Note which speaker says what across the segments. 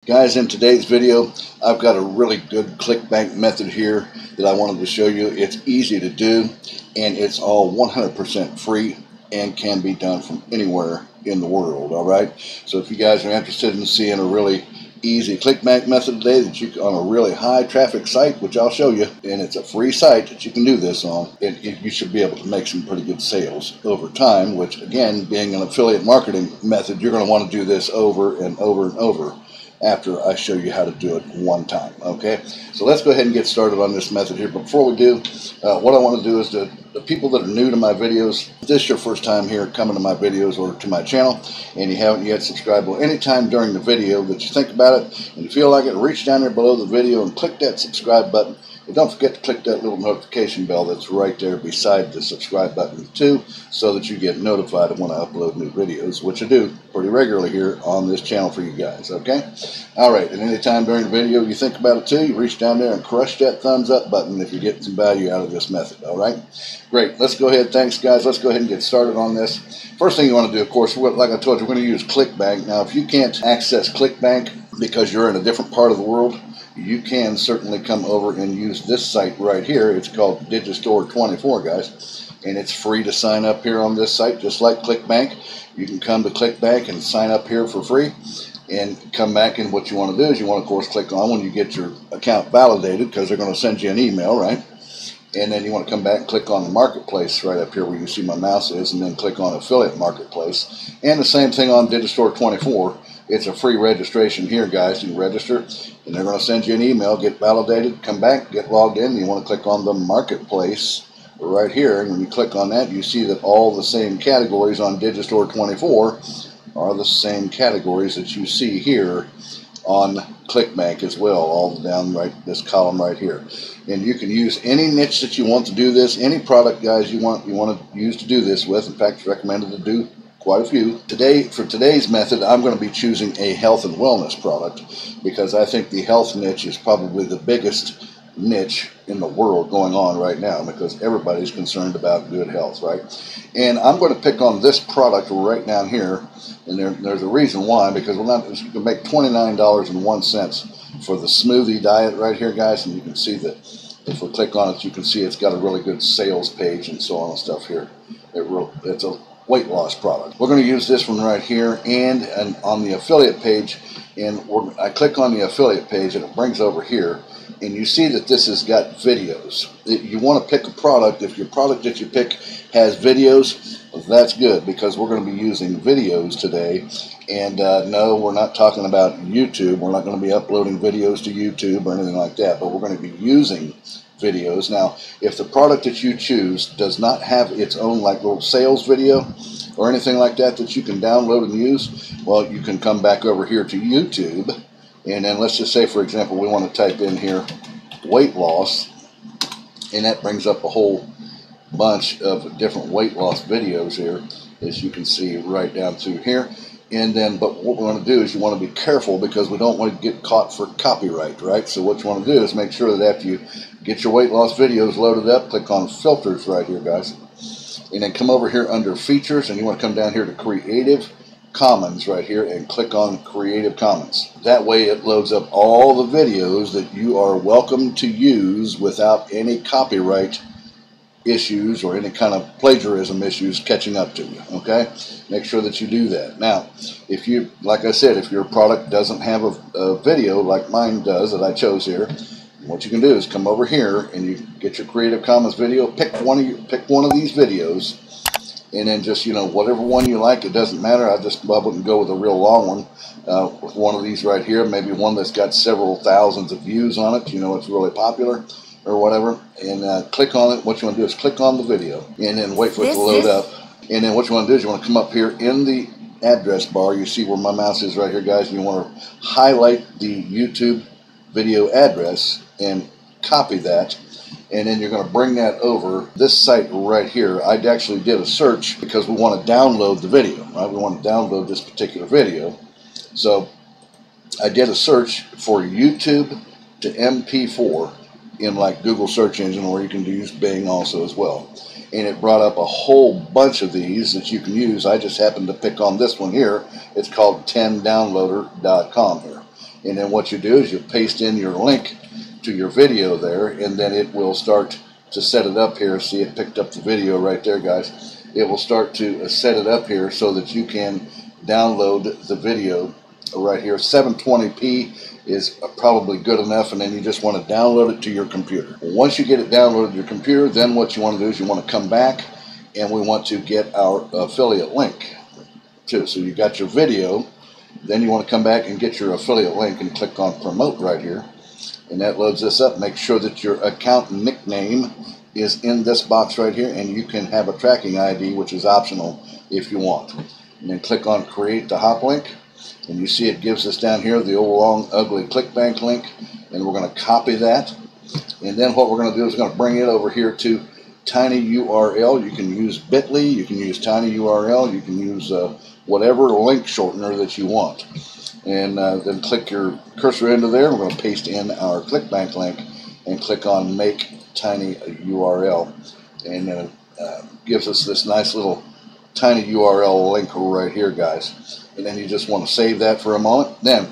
Speaker 1: Guys, in today's video, I've got a really good Clickbank method here that I wanted to show you. It's easy to do, and it's all 100% free and can be done from anywhere in the world, all right? So if you guys are interested in seeing a really easy Clickbank method today that you on a really high traffic site, which I'll show you, and it's a free site that you can do this on, you should be able to make some pretty good sales over time, which again, being an affiliate marketing method, you're going to want to do this over and over and over after I show you how to do it one time. Okay, so let's go ahead and get started on this method here. But before we do, what I want to do is the people that are new to my videos, if this is your first time here coming to my videos or to my channel and you haven't yet subscribed, well, anytime during the video that you think about it and you feel like it, reach down there below the video and click that subscribe button. And don't forget to click that little notification bell that's right there beside the subscribe button too, so that you get notified of when I upload new videos, which I do pretty regularly here on this channel for you guys, okay? Alright, and anytime during the video you think about it too, you reach down there and crush that thumbs up button if you're getting some value out of this method, alright? Great, let's go ahead, thanks guys, let's go ahead and get started on this. First thing you want to do, of course, like I told you, we're going to use Clickbank. Now, if you can't access Clickbank because you're in a different part of the world, you can certainly come over and use this site right here. It's called Digistore24, guys, and it's free to sign up here on this site, just like Clickbank. You can come to Clickbank and sign up here for free and come back, and what you want to do is you want to, of course, click on when you get your account validated, because they're going to send you an email, right? And then you want to come back and click on the marketplace right up here where you see my mouse is, and then click on affiliate marketplace. And the same thing on Digistore24. It's a free registration here, guys. You register, and they're going to send you an email, get validated, come back, get logged in. You want to click on the marketplace right here, and when you click on that, you see that all the same categories on Digistore24 are the same categories that you see here on Clickbank as well, all down right this column right here. And you can use any niche that you want to do this, any product, guys, you want to use to do this with. In fact, it's recommended to do quite a few. Today, for today's method, I'm going to be choosing a health and wellness product because I think the health niche is probably the biggest niche in the world going on right now, because everybody's concerned about good health, right? And I'm going to pick on this product right down here, and there's a reason why, because you can make $29.01 for the smoothie diet right here, guys, and you can see that if we click on it, you can see it's got a really good sales page and so on and stuff here. It's a weight loss product. We're going to use this one right here, and on the affiliate page, and I click on the affiliate page and it brings over here, and you see that this has got videos. You want to pick a product. If your product that you pick has videos, that's good, because we're going to be using videos today. And no, we're not talking about YouTube. We're not going to be uploading videos to YouTube or anything like that, but we're going to be using videos. Now, if the product that you choose does not have its own like little sales video or anything like that that you can download and use, well, you can come back over here to YouTube, and then let's just say, for example, we want to type in here weight loss, and that brings up a whole bunch of different weight loss videos here, as you can see right down through here. And then, but what we want to do is you want to be careful, because we don't want to get caught for copyright, right? So what you want to do is make sure that after you get your weight loss videos loaded up, click on filters right here, guys, and then come over here under features, and you want to come down here to Creative Commons right here and click on Creative Commons. That way it loads up all the videos that you are welcome to use without any copyright issues or any kind of plagiarism issues catching up to you, okay? Make sure that you do that. Now, if you, like I said, if your product doesn't have a video like mine does that I chose here, what you can do is come over here and you get your Creative Commons video, pick one of these videos, and then just, you know, whatever one you like, it doesn't matter. I wouldn't go with a real long one. With one of these right here, maybe one that's got several thousands of views on it, you know, it's really popular or whatever, and click on it. What you want to do is click on the video and then wait for it to load up. And then what you want to do is you want to come up here in the address bar. You see where my mouse is right here, guys, and you want to highlight the YouTube video address and copy that, and then you're going to bring that over this site right here. I actually did a search because we want to download the video, right? We want to download this particular video, so I did a search for YouTube to MP4 in like Google search engine, or you can use Bing also as well, and it brought up a whole bunch of these that you can use. I just happened to pick on this one here. It's called 10downloader.com here, And then what you do is you paste in your link to your video there, and then it will start to set it up here. See, it picked up the video right there, guys. It will start to set it up here so that you can download the video right here. 720p is probably good enough, and then you just want to download it to your computer. Once you get it downloaded to your computer, then what you want to do is you want to come back, and we want to get our affiliate link too. So you got your video, then you want to come back and get your affiliate link and click on promote right here, and that loads this up. Make sure that your account nickname is in this box right here, and you can have a tracking ID, which is optional if you want. And then click on create the hop link, and you see it gives us down here the old long ugly Clickbank link, and we're going to copy that. And then what we're going to do is we're going to bring it over here to tinyurl. You can use bit.ly, you can use tinyurl, you can use whatever link shortener that you want. And then click your cursor into there. We're going to paste in our Clickbank link and click on make tiny URL, and then it gives us this nice little tiny URL link right here, guys. And then you just want to save that for a moment. Then,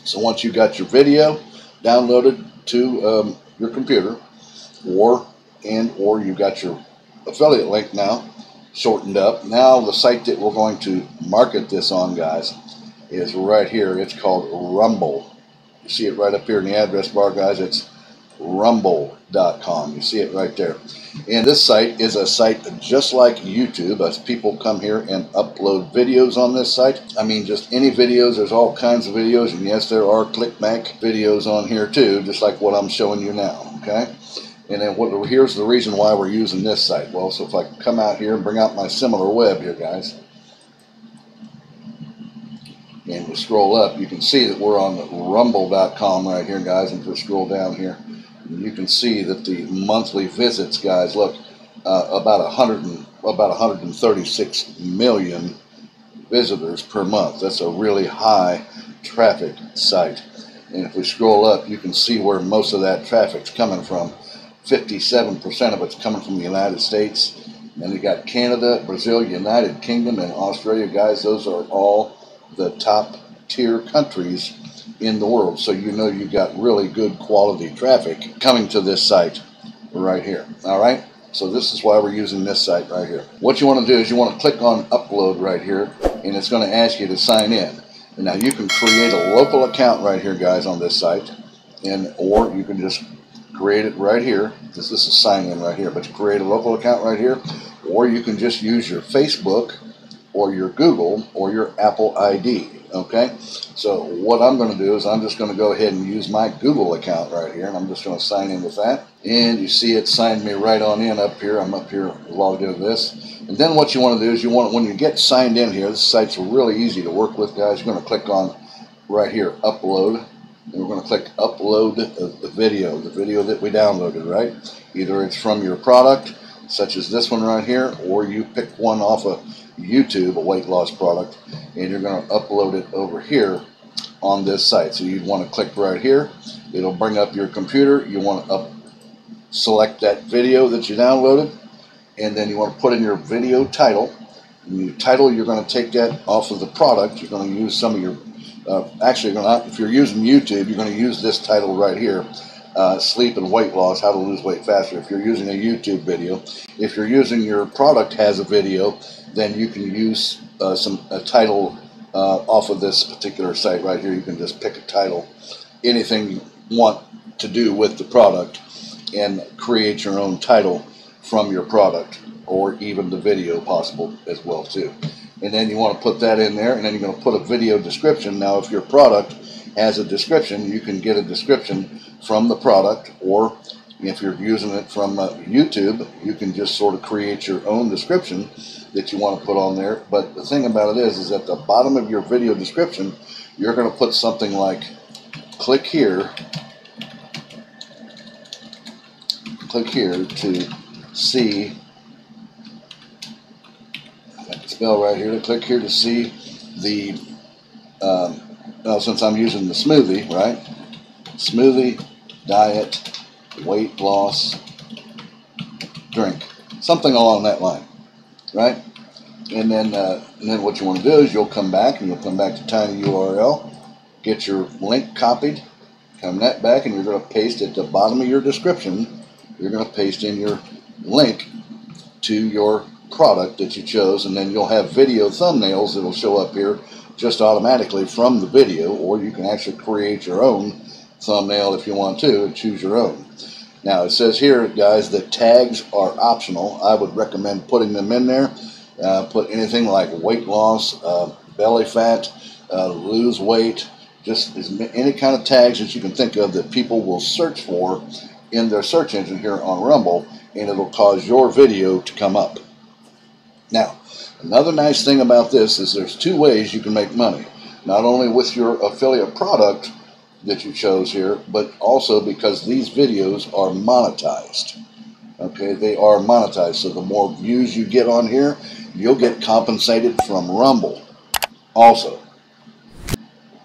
Speaker 1: so once you got your video downloaded to your computer, or you got your affiliate link now shortened up, now the site that we're going to market this on, guys, is right here. It's called Rumble. You see it right up here in the address bar, guys. It's rumble.com. You see it right there. And this site is a site just like YouTube, as people come here and upload videos on this site. I mean, just any videos. There's all kinds of videos, and yes, there are Clickbank videos on here too, just like what I'm showing you now, okay? And then here's the reason why we're using this site. Well, so if I come out here and bring out my similar web here, guys, and we scroll up, you can see that we're on rumble.com right here, guys. And if we scroll down here, you can see that the monthly visits, guys, look, about 136 million visitors per month. That's a really high traffic site. And if we scroll up, you can see where most of that traffic's coming from. 57% of it's coming from the United States. And you got Canada, Brazil, United Kingdom, and Australia, guys. Those are all the top tier countries in the world. So you know you got really good quality traffic coming to this site right here. All right, so this is why we're using this site right here. What you want to do is you want to click on upload right here, and it's going to ask you to sign in. And now you can create a local account right here, guys, on this site, or you can just create it right here, because this is sign in right here, but you create a local account right here, or you can just use your Facebook or your Google or your Apple ID. Okay, so what I'm going to do is I'm just going to go ahead and use my Google account right here, and I'm just going to sign in with that. And you see it signed me right on in up here. I'm up here logged into this. And then what you want to do is when you get signed in here, this site's really easy to work with, guys. You're going to click on right here, upload, and we're going to click upload the video that we downloaded, right? Either it's from your product, such as this one right here, or you pick one off of YouTube, a weight loss product, and you're going to upload it over here on this site. So you'd want to click right here. It'll bring up your computer. You want to select that video that you downloaded, and then you want to put in your video title. And your title, you're going to take that off of the product. You're going to use some of your if you're using YouTube, you're going to use this title right here, sleep and weight loss, how to lose weight faster. If you're using a YouTube video, if you're using your product has a video, then you can use a title off of this particular site right here. You can just pick a title, anything you want to do with the product, and create your own title from your product, or even the video possible as well too. And then you want to put that in there, and then you're going to put a video description. Now, if your product has a description, you can get a description from the product, or if you're using it from YouTube, you can just sort of create your own description that you want to put on there. But the thing about it is at the bottom of your video description, you're going to put something like, click here to see, I got the spell right here, to click here to see the, since I'm using the smoothie, right? Smoothie, diet, weight loss, drink, something along that line, right? And then what you want to do is you'll come back to tinyurl, get your link copied, come that back, and you're going to paste at the bottom of your description. You're going to paste in your link to your product that you chose, and then you'll have video thumbnails that will show up here just automatically from the video, or you can actually create your own thumbnail if you want to and choose your own. Now it says here, guys, that tags are optional. I would recommend putting them in there. Put anything like weight loss, belly fat, lose weight, just any kind of tags that you can think of that people will search for in their search engine here on Rumble, and it'll cause your video to come up. Now, another nice thing about this is there's two ways you can make money. Not only with your affiliate product that you chose here, but also because these videos are monetized. Okay, they are monetized, so the more views you get on here, you'll get compensated from Rumble also.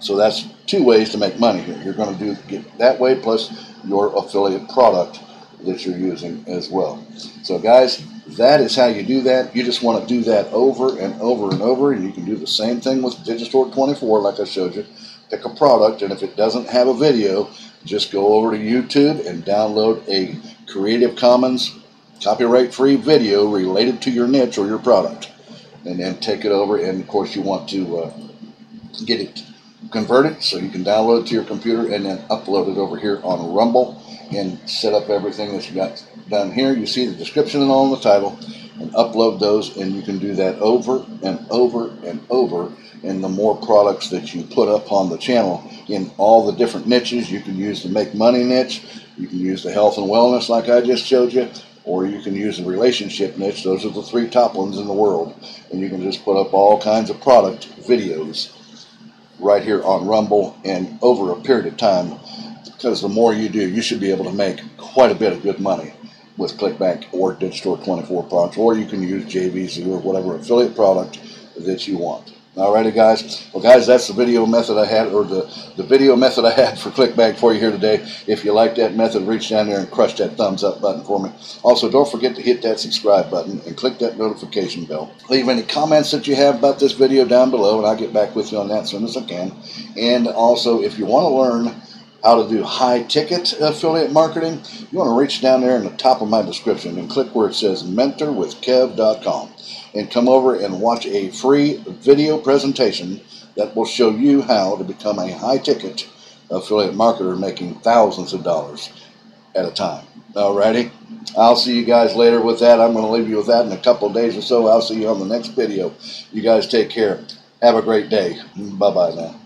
Speaker 1: So that's two ways to make money here. You're going to get that way, plus your affiliate product that you're using as well. So guys, that is how you do that. You just want to do that over and over and over, and you can do the same thing with Digistore24 like I showed you. Pick a product, and if it doesn't have a video, just go over to YouTube and download a Creative Commons copyright-free video related to your niche or your product, and then take it over, and of course you want to get it converted so you can download it to your computer and then upload it over here on Rumble and set up everything that you got done here. You see the description and all in the title, and upload those, and you can do that over and over and over. And the more products that you put up on the channel in all the different niches, you can use the make money niche, you can use the health and wellness like I just showed you, or you can use the relationship niche. Those are the three top ones in the world, and you can just put up all kinds of product videos right here on Rumble, and over a period of time, because the more you do, you should be able to make quite a bit of good money with Clickbank or Digistore24 products, or you can use JVZ or whatever affiliate product that you want. Alrighty, guys. Well, guys, that's the video method I had, or the video method I had for Clickbank for you here today. If you like that method, reach down there and crush that thumbs up button for me. Also, don't forget to hit that subscribe button and click that notification bell. Leave any comments that you have about this video down below, and I'll get back with you on that as soon as I can. And also, if you want to learn how to do high-ticket affiliate marketing, you want to reach down there in the top of my description and click where it says mentorwithkev.com. and come over and watch a free video presentation that will show you how to become a high-ticket affiliate marketer making thousands of dollars at a time. Alrighty, I'll see you guys later with that. I'm going to leave you with that in a couple of days or so. I'll see you on the next video. You guys take care. Have a great day. Bye-bye now.